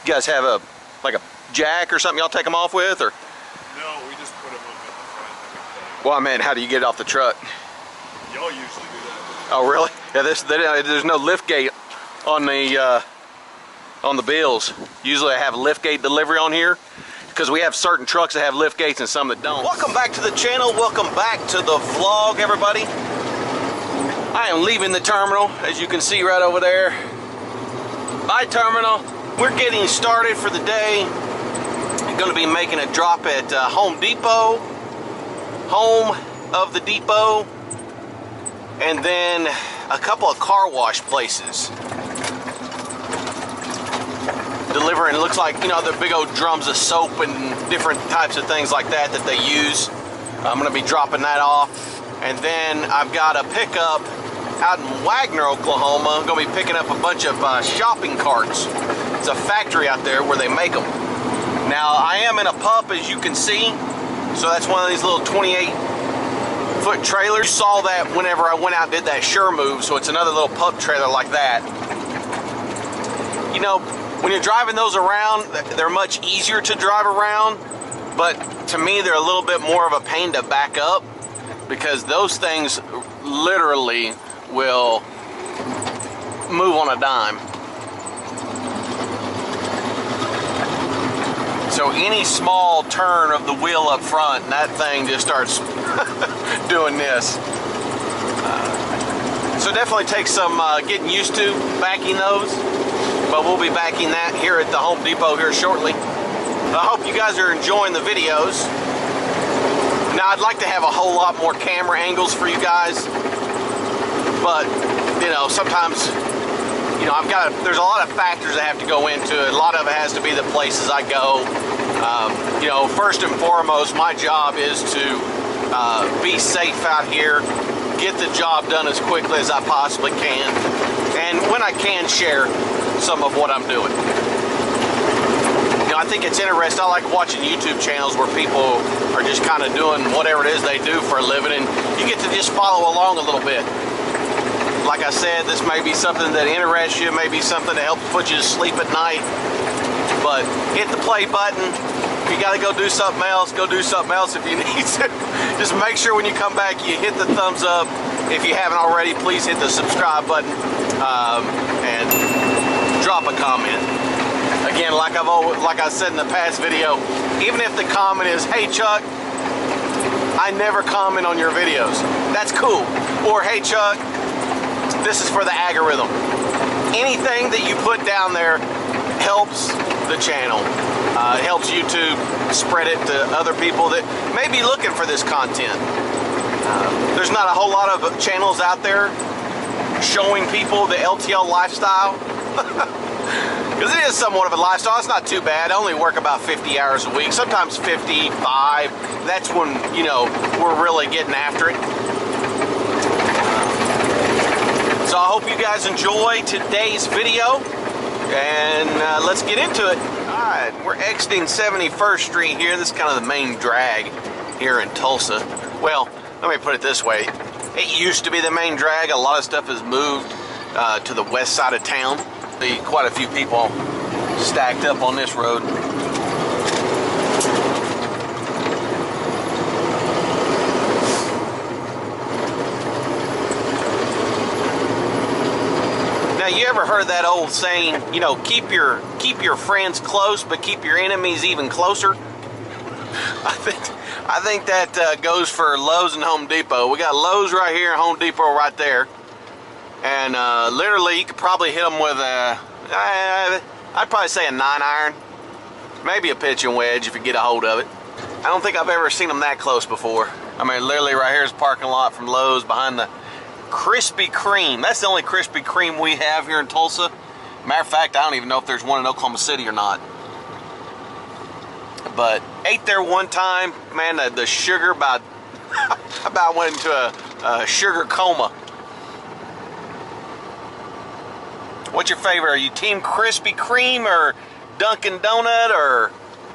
You guys have a jack or something y'all take them off with, or? No, we just put them up in the front. Well, I mean, how do you get it off the truck? Y'all usually do that. Oh, really? Yeah, there's no lift gate on the bills. Usually I have a lift gate delivery on here because we have certain trucks that have lift gates and some that don't. Welcome back to the channel. Welcome back to the vlog, everybody. I am leaving the terminal, as you can see right over there. Bye, terminal. We're getting started for the day. I'm going to be making a drop at Home Depot, home of the depot, and then a couple of car wash places. Delivering, it looks like, you know, the big old drums of soap and different types of things like that they use. I'm going to be dropping that off. And then I've got a pickup out in Wagner, Oklahoma. I'm going to be picking up a bunch of shopping carts. It's a factory out there where they make them. Now, I am in a pup, as you can see. So that's one of these little 28-foot trailers. You saw that whenever I went out and did that Sure move. So it's another little pup trailer like that. You know, when you're driving those around, they're much easier to drive around, but to me they're a little bit more of a pain to back up because those things literally will move on a dime. So any small turn of the wheel up front and that thing just starts doing this. So definitely takes some getting used to backing those. But we'll be backing that here at the Home Depot here shortly. I hope you guys are enjoying the videos. Now, I'd like to have a whole lot more camera angles for you guys, but you know, sometimes, you know, there's a lot of factors that have to go into it. A lot of it has to be the places I go. You know, first and foremost, my job is to be safe out here, get the job done as quickly as I possibly can, and when I can, share some of what I'm doing. You know, I think it's interesting. I like watching YouTube channels where people are just kind of doing whatever it is they do for a living, and you get to just follow along a little bit. Like I said, this may be something that interests you, maybe something to help put you to sleep at night, but hit the play button. If you gotta go do something else, go do something else if you need to. Just make sure when you come back you hit the thumbs up. If you haven't already, please hit the subscribe button and drop a comment. Again, like I said in the past video, even if the comment is, "Hey Chuck, I never comment on your videos," that's cool. Or, "Hey Chuck, this is for the algorithm." Anything that you put down there helps the channel. It helps YouTube spread it to other people that may be looking for this content. There's not a whole lot of channels out there showing people the LTL lifestyle. Because it is somewhat of a lifestyle. It's not too bad. I only work about 50 hours a week, sometimes 55. That's when, you know, we're really getting after it. So I hope you guys enjoy today's video, and let's get into it. Alright, we're exiting 71st Street here. This is kind of the main drag here in Tulsa. Well, let me put it this way. It used to be the main drag. A lot of stuff has moved to the west side of town. Quite a few people stacked up on this road. Now, you ever heard that old saying, you know, keep your friends close, but keep your enemies even closer? I think that goes for Lowe's and Home Depot. We got Lowe's right here and Home Depot right there. And literally, you could probably hit them with I'd probably say a 9-iron. Maybe a pitching wedge if you get a hold of it. I don't think I've ever seen them that close before. I mean, literally right here is the parking lot from Lowe's behind the Krispy Kreme. That's the only Krispy Kreme we have here in Tulsa. Matter of fact, I don't even know if there's one in Oklahoma City or not. But ate there one time, man, the sugar about went into a sugar coma. What's your favorite? Are you Team Krispy Kreme or Dunkin' Donut or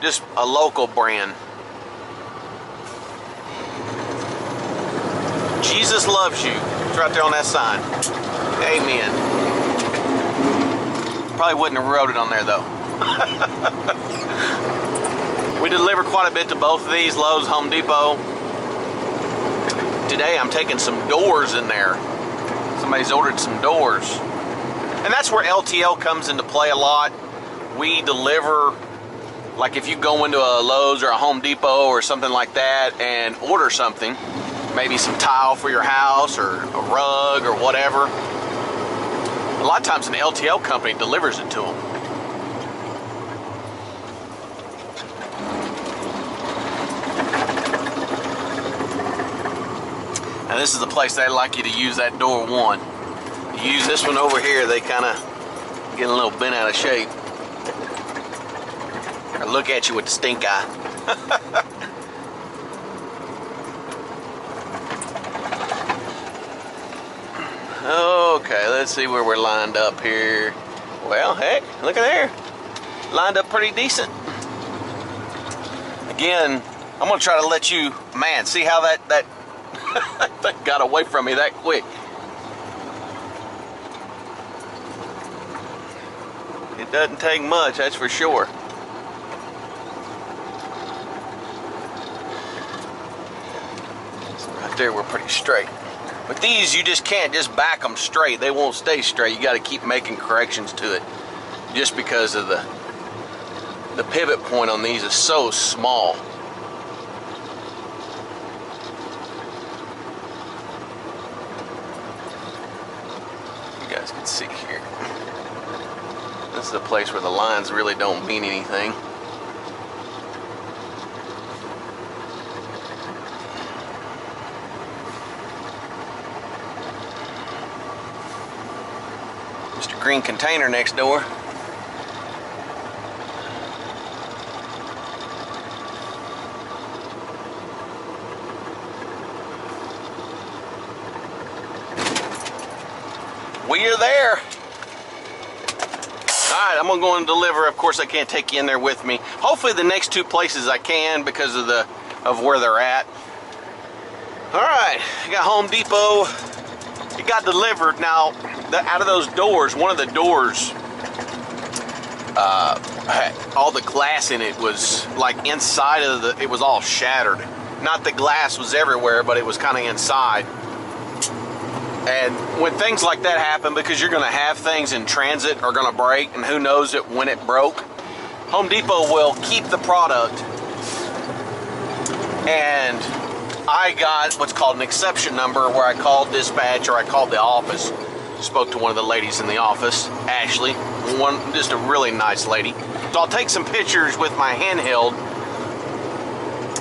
just a local brand? Jesus loves you. It's right there on that sign. Amen. Probably wouldn't have wrote it on there though. We deliver quite a bit to both of these, Lowe's, Home Depot. Today I'm taking some doors in there. Somebody's ordered some doors. And that's where LTL comes into play a lot. We deliver, like if you go into a Lowe's or a Home Depot or something like that and order something, maybe some tile for your house or a rug or whatever, a lot of times an LTL company delivers it to them. Now this is the place they'd like you to use that door one. You use this one over here, they kind of get a little bent out of shape. Or look at you with the stink eye. Okay, let's see where we're lined up here. Well, heck, look at there. Lined up pretty decent. Again, I'm gonna try to let you, man, see how that thing got away from me that quick. It doesn't take much, that's for sure. So right there, we're pretty straight. But these, you just can't just back them straight. They won't stay straight. You got to keep making corrections to it, just because of the pivot point on these is so small. You guys can see here. This is a place where the lines really don't mean anything. Mr. Green Container next door. We are there. Alright, I'm gonna go and deliver. Of course I can't take you in there with me. Hopefully the next two places I can because of where they're at. Alright, I got Home Depot. It got delivered. Now, out of those doors, one of the doors, all the glass in it was like inside of it was all shattered. Not the glass was everywhere, but it was kind of inside. And when things like that happen, because you're going to have things in transit are going to break, and who knows it when it broke, Home Depot will keep the product. And I got what's called an exception number, where I called dispatch or I called the office. Spoke to one of the ladies in the office, Ashley, just a really nice lady. So I'll take some pictures with my handheld,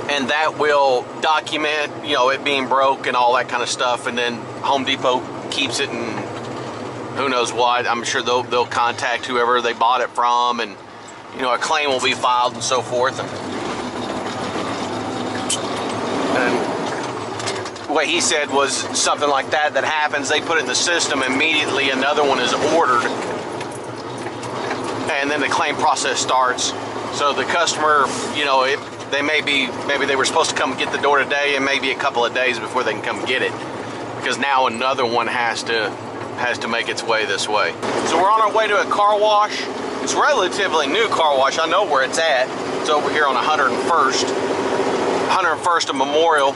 and that will document, you know, it being broke and all that kind of stuff. And then Home Depot keeps it, and who knows what. I'm sure they'll contact whoever they bought it from, and you know, a claim will be filed and so forth. And what he said was something like that happens, they put it in the system, immediately another one is ordered, and then the claim process starts. So the customer, you know, maybe they were supposed to come get the door today, and maybe a couple of days before they can come get it, because now another one has to make its way this way. So we're on our way to a car wash. It's a relatively new car wash. I know where it's at. It's over here on 101st and Memorial,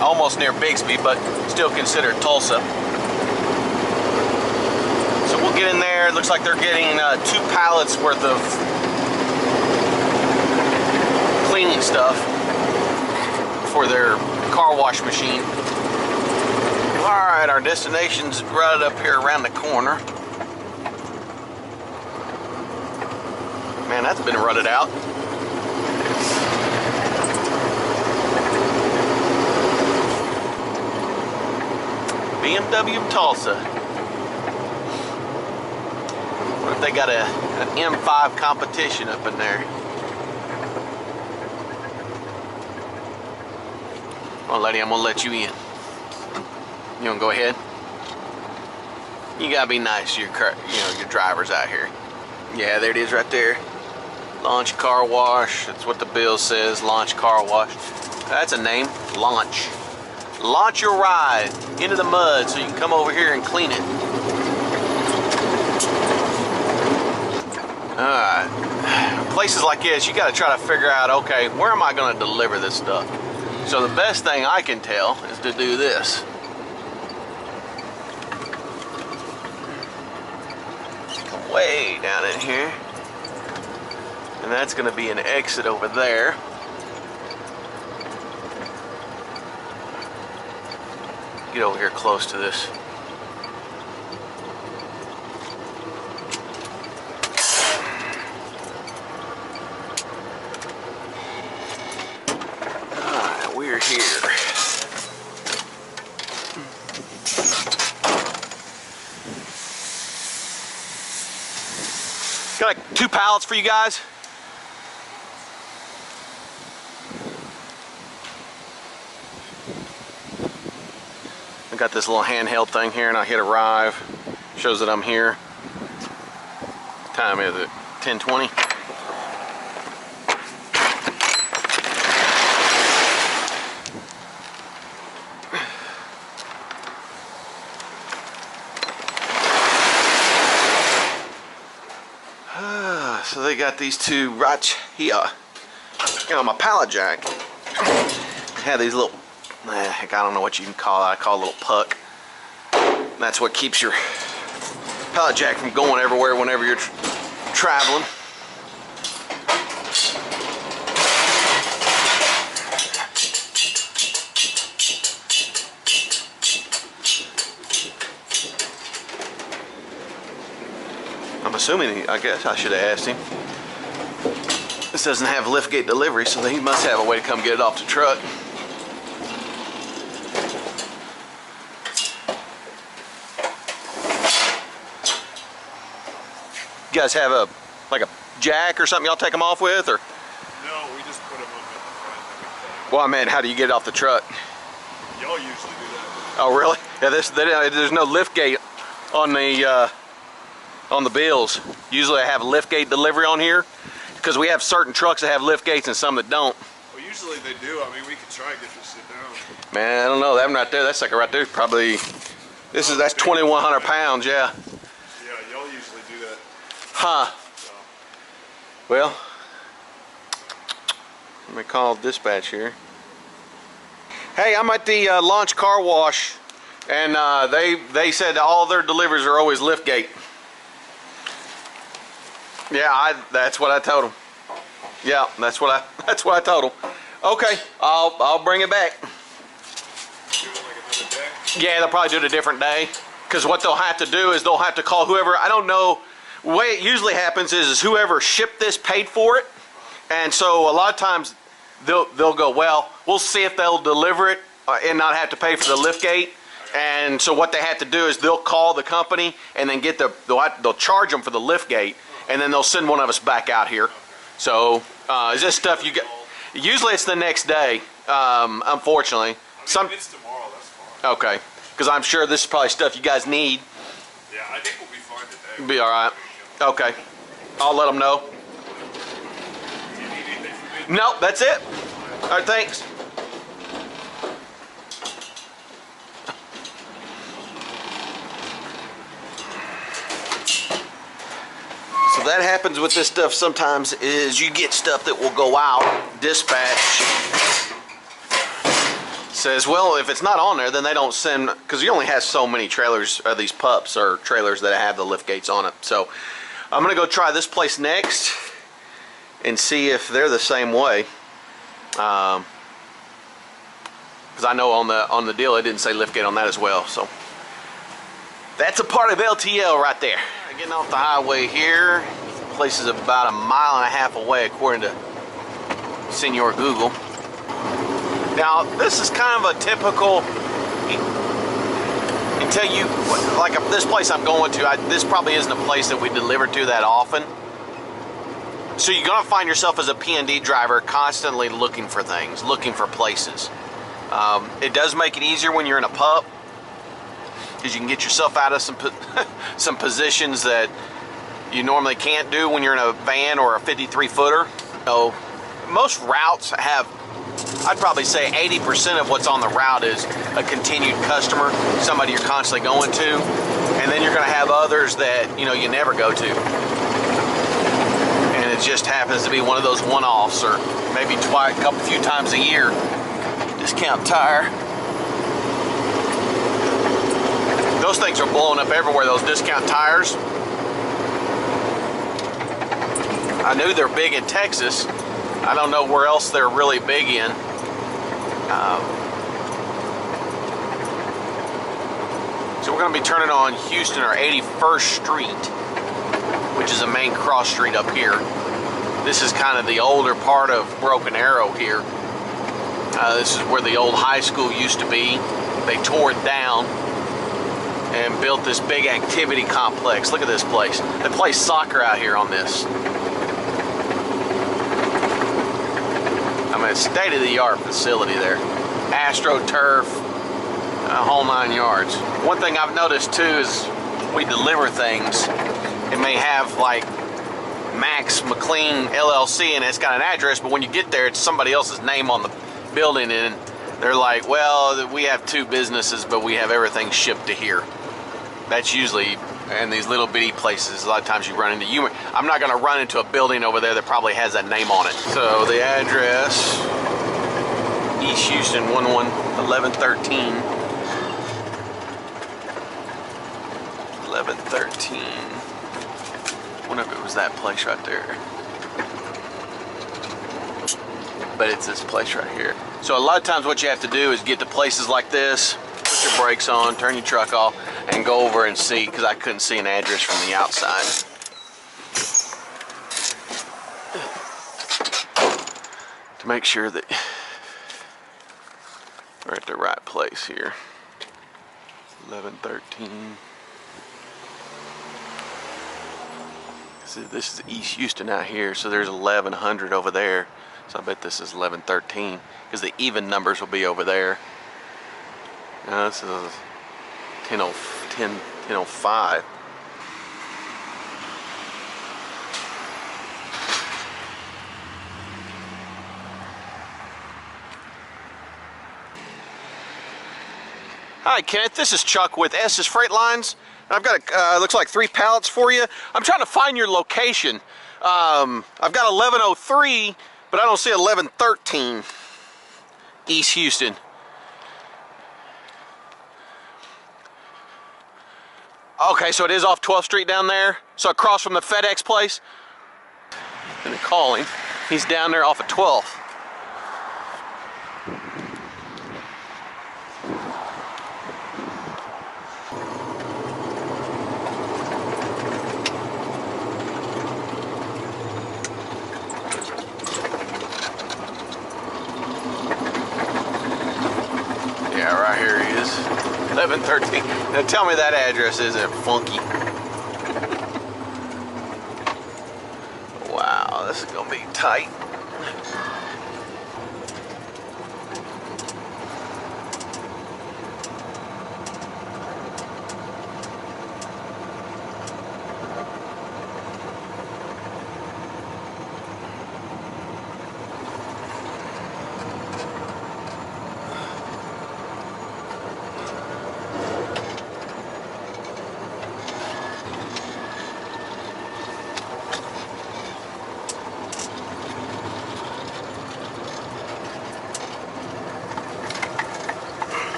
almost near Bixby, but still considered Tulsa. So we'll get in there. It looks like they're getting 2 pallets worth of cleaning stuff for their car wash machine. Alright, our destination's right up here around the corner. Man, that's been rutted out. BMW Tulsa. What if they got an M5 competition up in there? Well, lady, I'm gonna let you in. You wanna go ahead? You gotta be nice to your drivers out here. Yeah, there it is right there. Launch Car Wash. That's what the bill says. Launch Car Wash. That's a name. Launch. Launch your ride into the mud so you can come over here and clean it. Places like this, you got to try to figure out, okay, where am I going to deliver this stuff? So the best thing I can tell is to do this. Come way down in here. And that's going to be an exit over there. Get over here close to this. Alright, we're here. Got like 2 pallets for you guys. I got this little handheld thing here, and I hit arrive. Shows that I'm here. What time is it? 10:20. So they got these 2 right here on my pallet jack. They have these little, heck, I don't know what you can call it. I call it a little puck. That's what keeps your pallet jack from going everywhere whenever you're traveling. I'm assuming, I guess I should have asked him. This doesn't have liftgate delivery, so he must have a way to come get it off the truck. You guys have a jack or something y'all take them off with, or? No, we just put them up in the front. Well, I mean, how do you get it off the truck? Y'all usually do that. Oh, really? Yeah, there's no liftgate on the bills. Usually I have a liftgate delivery on here because we have certain trucks that have liftgates and some that don't. Well, usually they do. I mean, we could try and get you to sit down. Man, I don't know. That one right there, that sucker right there is probably, that's 2,100 pounds, yeah. Yeah, y'all usually do that. Huh. So. Well, let me call dispatch here. Hey, I'm at the Launch Car Wash, and they said all their deliveries are always liftgate. Yeah, that's what I told them. Yeah, that's what I told them. Okay, I'll bring it back. Do it like another day? Yeah, they'll probably do it a different day, because what they'll have to do is they'll have to call whoever, I don't know, the way it usually happens is whoever shipped this paid for it, and so a lot of times they'll go, well, we'll see if they'll deliver it and not have to pay for the liftgate. And so what they have to do is they'll call the company and then they'll charge them for the liftgate, and then they'll send one of us back out here. So is this stuff you get? Usually it's the next day, unfortunately. I mean, if it's tomorrow, that's fine. Okay, because I'm sure this is probably stuff you guys need. Yeah, I think we'll be fine today. Be all right. Okay, I'll let them know. Do you need anything from me? No, that's it. All right, thanks. So that happens with this stuff sometimes, is you get stuff that will go out, dispatch says, well, if it's not on there, then they don't send, because you only have so many trailers, or these pups or trailers that have the lift gates on it. So I'm gonna go try this place next and see if they're the same way. Because I know on the deal it didn't say lift gate on that as well. So that's a part of LTL right there. Getting off the highway here. The place is about 1.5 miles away according to Senor Google. Now this is kind of a typical, until you, like this place I'm going to, this probably isn't a place that we deliver to that often. So you're gonna find yourself as a P&D driver constantly looking for things, looking for places. It does make it easier when you're in a pup, because you can get yourself out of some positions that you normally can't do when you're in a van or a 53 footer. So most routes have, I'd probably say 80% of what's on the route is a continued customer, somebody you're constantly going to, and then you're going to have others that you never go to. happens to be one of those one-offs, or maybe twice, a few times a year. Discount tire. Those things are blowing up everywhere, those discount tires. I knew they're big in Texas. I don't know where else they're really big in. So we're going to be turning on Houston or 81st Street, which is a main cross street up here. This is kind of the older part of Broken Arrow here. This is where the old high school used to be. They tore it down and built this big activity complex. Look at this place. They play soccer out here on this. I mean, it's a state-of-the-art facility there. AstroTurf, a whole 9 yards. One thing I've noticed too is we deliver things. It may have like Max McLean LLC and it's got an address, but when you get there, it's somebody else's name on the building, and they're like, well, we have 2 businesses, but we have everything shipped to here. That's usually in these little bitty places. A lot of times you run into you. I'm not going to run into a building over there that probably has that name on it. So the address, East Houston 1113. 1113. I wonder if it was that place right there. But it's this place right here. So a lot of times what you have to do is get to places like this, put your brakes on, turn your truck off, and go over and see, because I couldn't see an address from the outside. To make sure that we're at the right place here. 1113. See, this is East Houston out here, so there's 1100 over there. So I bet this is 1113, because the even numbers will be over there. Now this is 1005. Hi Kenneth, this is Chuck with S's Freight Lines. I've got looks like 3 pallets for you. I'm trying to find your location. I've got 1103, but I don't see 1113 East Houston. Okay, so it is off 12th Street down there, so across from the FedEx place. And call him. He's down there off of 12th. Yeah, right here he is. 1113. Now tell me that address isn't funky. Wow, this is gonna be tight.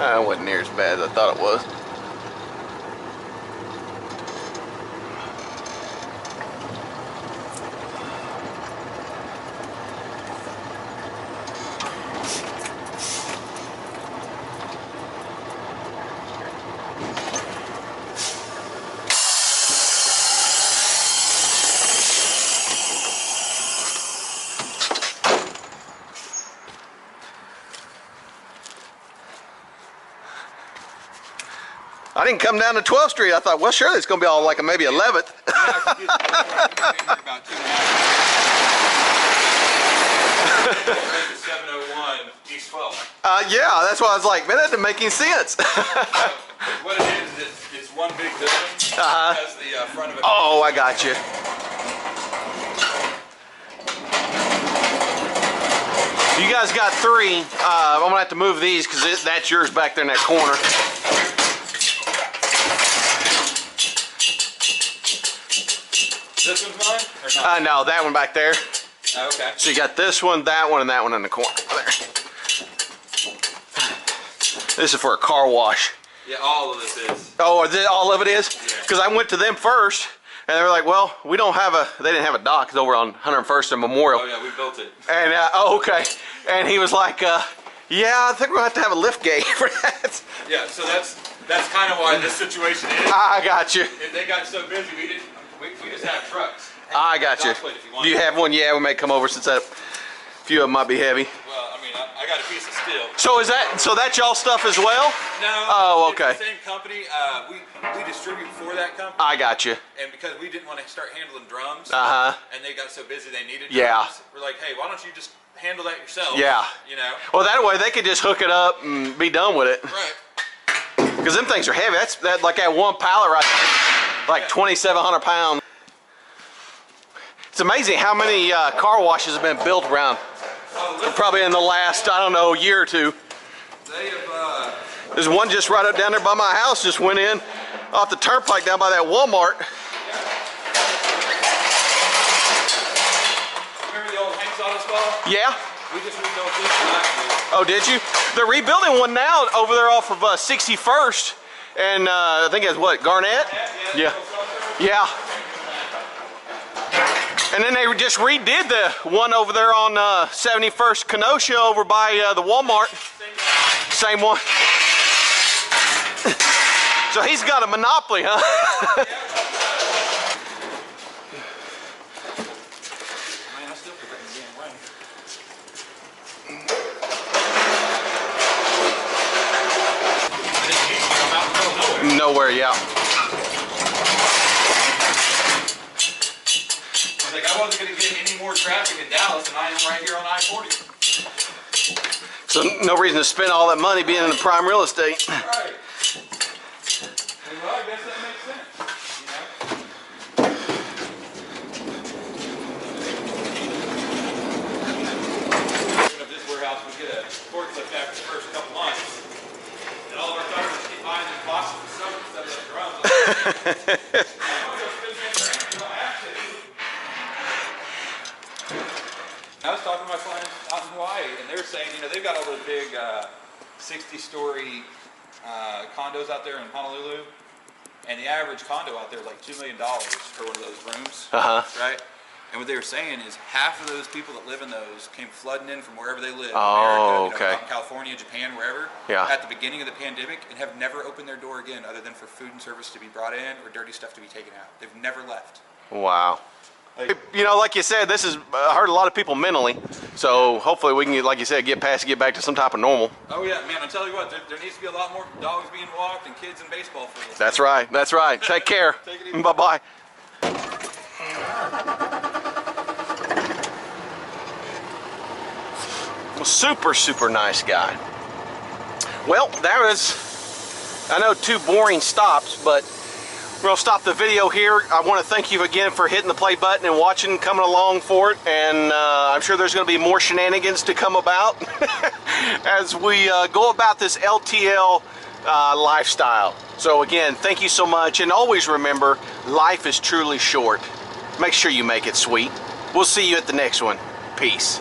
It wasn't near as bad as I thought it was. I didn't come down to 12th Street. I thought, well, sure, it's going to be all like maybe 11th. About 2 miles. 701 East 12th. Yeah, that's why I was like, man, that doesn't make any sense. What it is, it's one big building. Uh-huh. It has the front of it. Oh, I got you. You guys got 3. I'm gonna have to move these because that's yours back there in that corner. This one's mine? Or not? No, that one back there. Oh, okay. So you got this one, that one, and that one in the corner there. This is for a car wash. Yeah, all of this is. Oh, all of it is? Yeah. Because I went to them first, and they were like, well, we don't have they didn't have a dock. It's over on 101st and Memorial. Oh, yeah, we built it. And, oh, okay. And he was like, yeah, I think we're going to have a lift gate for that. Yeah, so that's kind of why this situation is. I got you. If they got so busy, we just have trucks. I got you. Do you have one? Yeah, we may come over since a few of them might be heavy. Well, I mean, I got a piece of steel. So that's y'all stuff as well? No. Oh, okay. It's the same company. We distribute for that company. I got you. And because we didn't want to start handling drums, and they got so busy they needed drums, yeah, we're like, hey, why don't you just handle that yourself? Yeah. You know. Well, that way they could just hook it up and be done with it. Right. Because them things are heavy. That's like that one pallet right there, like 2,700 pounds. It's amazing how many car washes have been built around. Probably in the last, I don't know, year or two. They have. There's one just right up down there by my house. Just went in off the turnpike down by that Walmart. Remember the old Hank Sawdust Ball? Yeah. We just rebuilt this last year. Oh, did you? They're rebuilding one now over there off of 61st, and I think it's what, Garnett? Yeah. Yeah. And then they just redid the one over there on 71st Kenosha over by the Walmart. Same one. So he's got a monopoly, huh? Man, I still forget the damn way. Nowhere, yeah. Like, I wasn't going to get any more traffic in Dallas than I am right here on I-40. So no reason to spend all that money being in the prime real estate. Right. Well, I guess that makes sense, you know? Even if this warehouse would get a forklift after the first couple months, and all of our customers keep buying these boxes of stuff instead of the drums. I was talking to my friends out in Hawaii, and they were saying, you know, they've got all those big 60-story condos out there in Honolulu, and the average condo out there is like $2 million for one of those rooms, right? And what they were saying is half of those people that live in those came flooding in from wherever they live, Oh, America, okay. Out in California, Japan, wherever, Yeah. at the beginning of the pandemic, and have never opened their door again other than for food and service to be brought in or dirty stuff to be taken out. They've never left. Wow. Like, You know, like you said, this has hurt a lot of people mentally. So hopefully we can, like you said, get back to some type of normal. oh yeah, man, I'll tell you what, there needs to be a lot more dogs being walked and kids in baseball fields. That's right. That's right. Take care. Take it easy. Bye-bye. Super, super nice guy. Well, that was, I know, 2 boring stops, but we're going to stop the video here. I want to thank you again for hitting the play button and watching, coming along for it. And I'm sure there's going to be more shenanigans to come about as we go about this LTL lifestyle. So again, thank you so much. And always remember, life is truly short. Make sure you make it sweet. We'll see you at the next one. Peace.